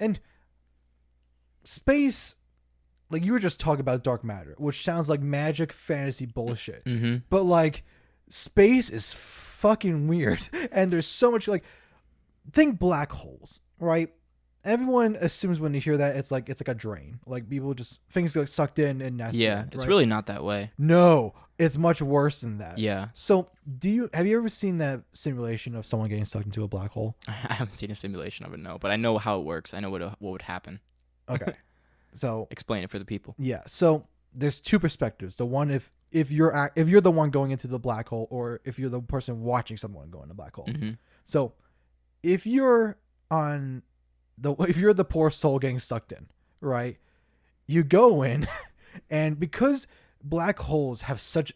And space, like you were just talking about dark matter, which sounds like magic fantasy bullshit. Mm-hmm. But like space is fucking weird. And there's so much like think black holes, right? Everyone assumes when they hear that it's like a drain. Like people just things get sucked in and nested. Yeah, it's really not that way. No, it's much worse than that. Yeah. So have you ever seen that simulation of someone getting sucked into a black hole? I haven't seen a simulation of it, no, but I know how it works. I know what would happen. Okay. So explain it for the people. Yeah. So there's two perspectives. The one if you're the one going into the black hole, or if you're the person watching someone go in the black hole. Mm-hmm. So if you're the poor soul getting sucked in, right? You go in, and because black holes have such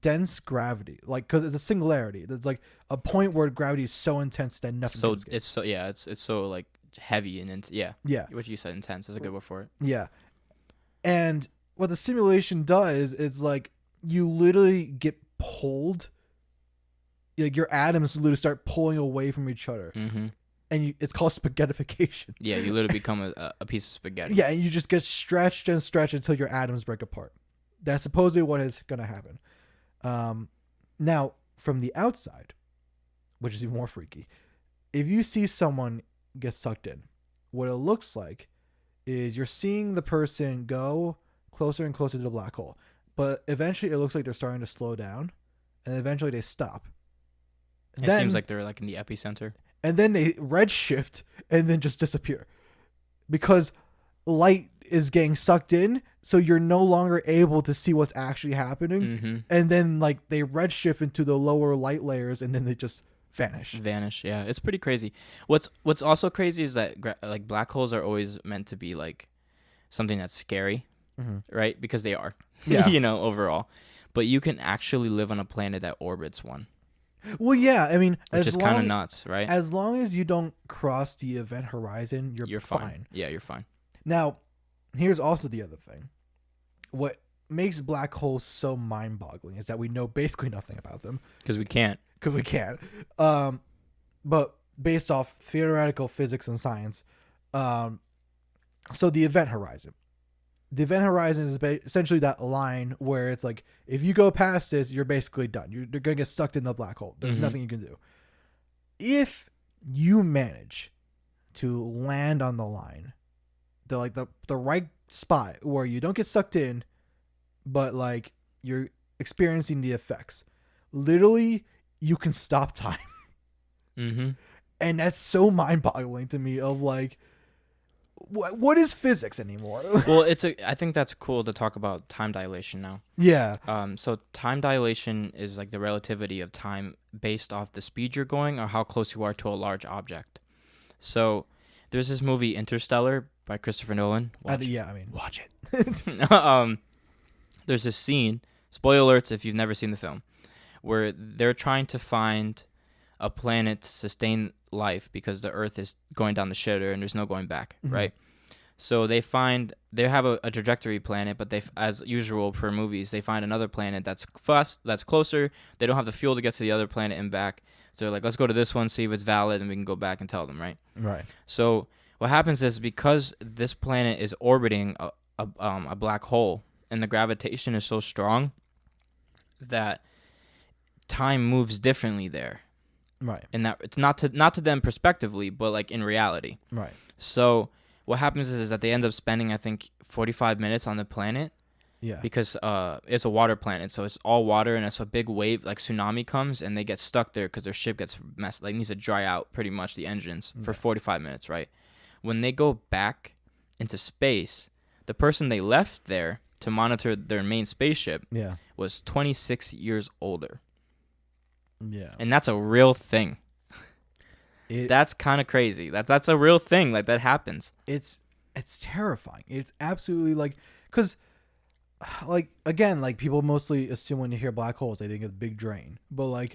dense gravity, like because it's a singularity, it's like a point where gravity is so intense that nothing. So it's so like heavy and yeah. What you said, intense is a good word for it. Yeah, and what the simulation does is like you literally get pulled. Like your atoms literally start pulling away from each other. Mm-hmm. And it's called spaghettification. Yeah, you literally become a piece of spaghetti. Yeah, and you just get stretched and stretched until your atoms break apart. That's supposedly what is going to happen. Now, from the outside, which is even more freaky, if you see someone get sucked in, what it looks like is you're seeing the person go closer and closer to the black hole. But eventually it looks like they're starting to slow down, and eventually they stop. It seems like they're like in the epicenter. And then they redshift and then just disappear because light is getting sucked in. So you're no longer able to see what's actually happening. Mm-hmm. And then like they redshift into the lower light layers and then they just vanish. Yeah. It's pretty crazy. What's also crazy is that like black holes are always meant to be like something that's scary, right? Because they are, overall. But you can actually live on a planet that orbits one. Well, yeah, I mean, which is kind of nuts, right? As long as you don't cross the event horizon, you're fine. Yeah, you're fine. Now, here's also the other thing. What makes black holes so mind-boggling is that we know basically nothing about them. Because we can't. But based off theoretical physics and science, so the event horizon. The event horizon is essentially that line where it's like, if you go past this, you're basically done. You're going to get sucked into the black hole. There's nothing you can do. If you manage to land on the line, the right spot where you don't get sucked in, but like you're experiencing the effects, literally you can stop time. Mm-hmm. And that's so mind-boggling to me of like, what is physics anymore? Well, I think that's cool to talk about time dilation now. Yeah. So time dilation is like the relativity of time based off the speed you're going or how close you are to a large object. So there's this movie Interstellar by Christopher Nolan. Watch it. There's this scene, spoiler alerts if you've never seen the film, where they're trying to find a planet to sustain life because the Earth is going down the shitter and there's no going back, right? So they have a trajectory planet, but as usual per movies, they find another planet that's closer. They don't have the fuel to get to the other planet and back. So they're like, let's go to this one, see if it's valid, and we can go back and tell them, right? Right. So what happens is because this planet is orbiting a black hole and the gravitation is so strong that time moves differently there. Right. And that it's not to them prospectively, but like in reality. Right. So what happens is that they end up spending, I think, 45 minutes on the planet. Yeah. Because it's a water planet, so it's all water, and it's a big wave, like tsunami comes, and they get stuck there because their ship gets messed, like needs to dry out pretty much the engines for 45 minutes, right? When they go back into space, the person they left there to monitor their main spaceship was 26 years older. Yeah. And that's a real thing. That's kind of crazy. That's a real thing. Like, that happens. It's terrifying. It's absolutely like, because, like, again, like, people mostly assume when you hear black holes, they think it's a big drain. But, like,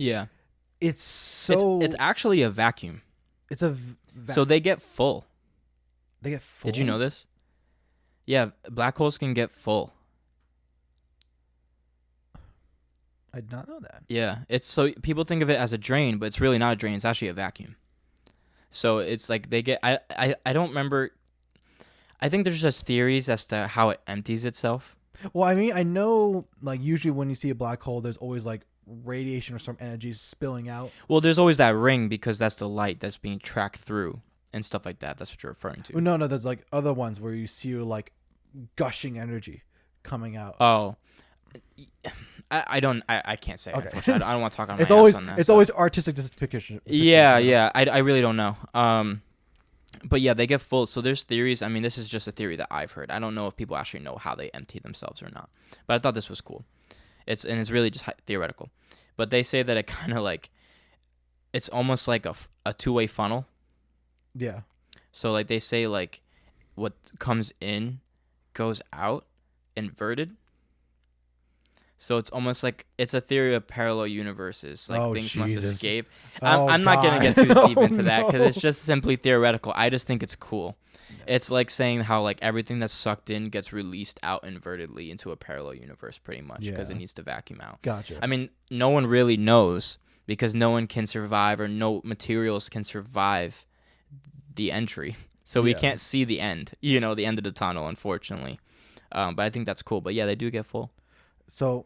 it's so... It's actually a vacuum. It's a So they get full. They get full? Did you know this? Yeah, black holes can get full. I did not know that. Yeah, it's so people think of it as a drain, but it's really not a drain. It's actually a vacuum. So it's like they get. I don't remember I think there's just theories as to how it empties itself. Well, I mean, I know like usually when you see a black hole, there's always like radiation or some energy spilling out. Well, there's always that ring because that's the light that's being tracked through and stuff like that. That's what you're referring to. No, there's like other ones where you see like gushing energy coming out. Oh, I can't say. Okay. Unfortunately. I don't want to talk on my It's ass always on that it's stuff. always artistic depiction. Yeah. I really don't know. But yeah, they get full. So there's theories. I mean, this is just a theory that I've heard. I don't know if people actually know how they empty themselves or not. But I thought this was cool. It's really just theoretical. But they say that it kind of like, it's almost like a two-way funnel. Yeah. So like they say like what comes in goes out inverted. So it's almost like it's a theory of parallel universes. Like things must escape. I'm not going to get too deep into that because it's just simply theoretical. I just think it's cool. Yeah. It's like saying how like everything that's sucked in gets released out invertedly into a parallel universe pretty much because it needs to vacuum out. Gotcha. I mean, no one really knows because no one can survive or no materials can survive the entry. So we can't see the end, the end of the tunnel, unfortunately. But I think that's cool. But yeah, they do get full. So,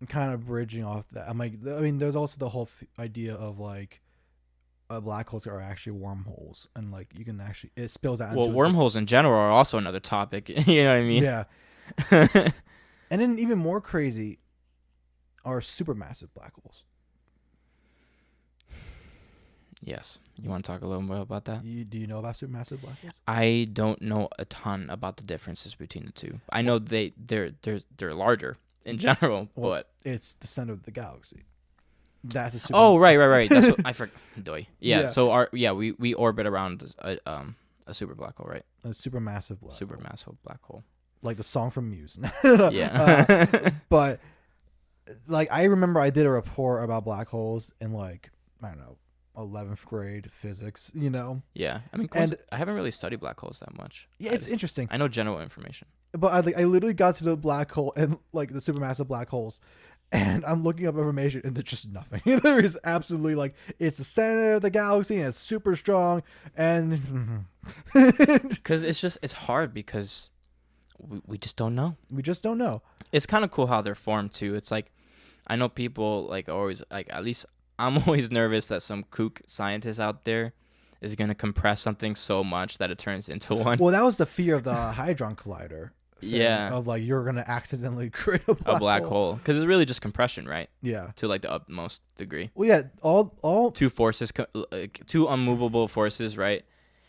kind of bridging off that, I'm like, I mean, there's also the whole idea of like, black holes are actually wormholes, and like you can actually it spills out. Well, wormholes in general are also another topic. You know what I mean? Yeah. And then even more crazy are supermassive black holes. Yes. You want to talk a little more about that? Do you know about supermassive black holes? I don't know a ton about the differences between the two. I know they're larger in general, but it's the center of the galaxy. That's a super. Oh, right. That's what I forgot. Yeah. So we orbit around a super black hole, right? A supermassive black hole. Supermassive black hole. Like the song from Muse. Yeah. But like I remember I did a report about black holes in like, I don't know, 11th grade physics, Yeah. I mean, I haven't really studied black holes that much. Yeah, it's interesting. I know general information. But I literally got to the black hole and like the supermassive black holes, and I'm looking up information and there's just nothing. There is absolutely like it's the center of the galaxy and it's super strong and because it's hard because we just don't know. We just don't know. It's kind of cool how they're formed too. It's like I know people like always like at least I'm always nervous that some kook scientist out there is going to compress something so much that it turns into one. Well, that was the fear of the Hadron Collider. Yeah. Of like you're going to accidentally create a black hole. Because it's really just compression, right? Yeah. To like the utmost degree. Well, yeah. All two forces, two unmovable forces, right?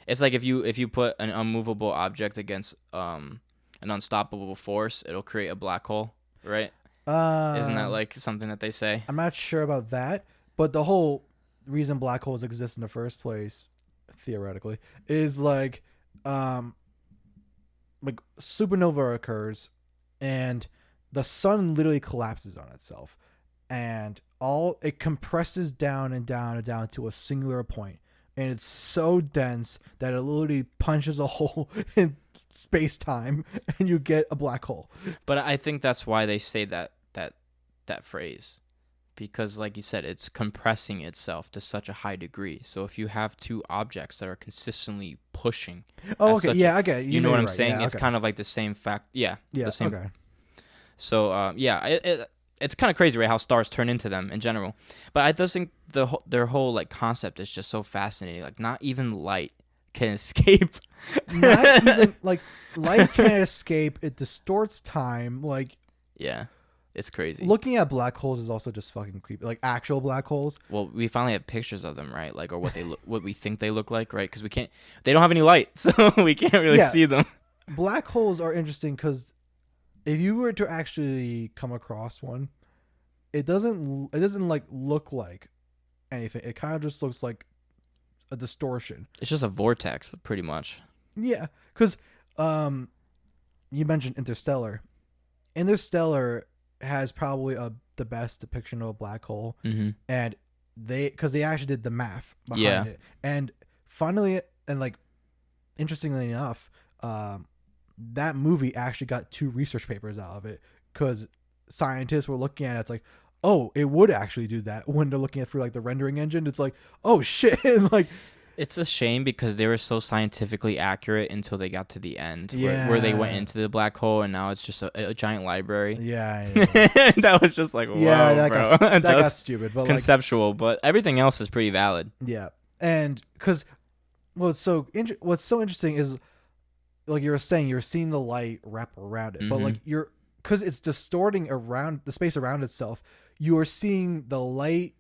It's like if you put an unmovable object against an unstoppable force, it'll create a black hole, right? Isn't that like something that they say? I'm not sure about that. But the whole reason black holes exist in the first place, theoretically, is like supernova occurs and the sun literally collapses on itself and it compresses down and down and down to a singular point. And it's so dense that it literally punches a hole in space-time and you get a black hole. But I think that's why they say that phrase. Because, like you said, it's compressing itself to such a high degree. So if you have two objects that are consistently pushing, I get it. You know what I'm right. saying? Yeah, it's kind of like the same fact. Yeah, the same. Okay. So it's kind of crazy, right? How stars turn into them in general. But I just think their whole like concept is just so fascinating. Like not even light can escape. Not even like light can't escape. It distorts time. Like yeah. It's crazy. Looking at black holes is also just fucking creepy. Like actual black holes. Well, we finally have pictures of them, right? Like, or what they look, what we think they look like, right? Because they don't have any light, so we can't really see them. Black holes are interesting because if you were to actually come across one, it doesn't like look like anything. It kind of just looks like a distortion. It's just a vortex, pretty much. Yeah, because you mentioned Interstellar. Interstellar has probably the best depiction of a black hole, and they actually did the math behind it, and finally, and like interestingly enough, that movie actually got 2 research papers out of it because scientists were looking at it. It's like, oh, it would actually do that when they're looking at through like the rendering engine. It's like, oh shit, and like It's a shame because they were so scientifically accurate until they got to the end, where they went into the black hole, and now it's just a giant library. Yeah. That was just like, whoa, that bro. got stupid. But conceptual, but everything else is pretty valid. Yeah, and because what's so interesting is, like you were saying, you're seeing the light wrap around it, but like because it's distorting around the space around itself, you are seeing the light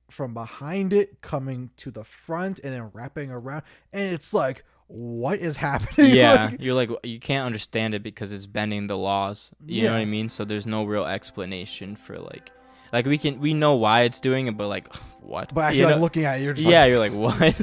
from behind it coming to the front and then wrapping around, and it's like, what is happening? Yeah, you're like, you can't understand it because it's bending the laws. You know what I mean? So there's no real explanation for like we know why it's doing it, but like, what? But actually, like, looking at it, you're just you're like, what?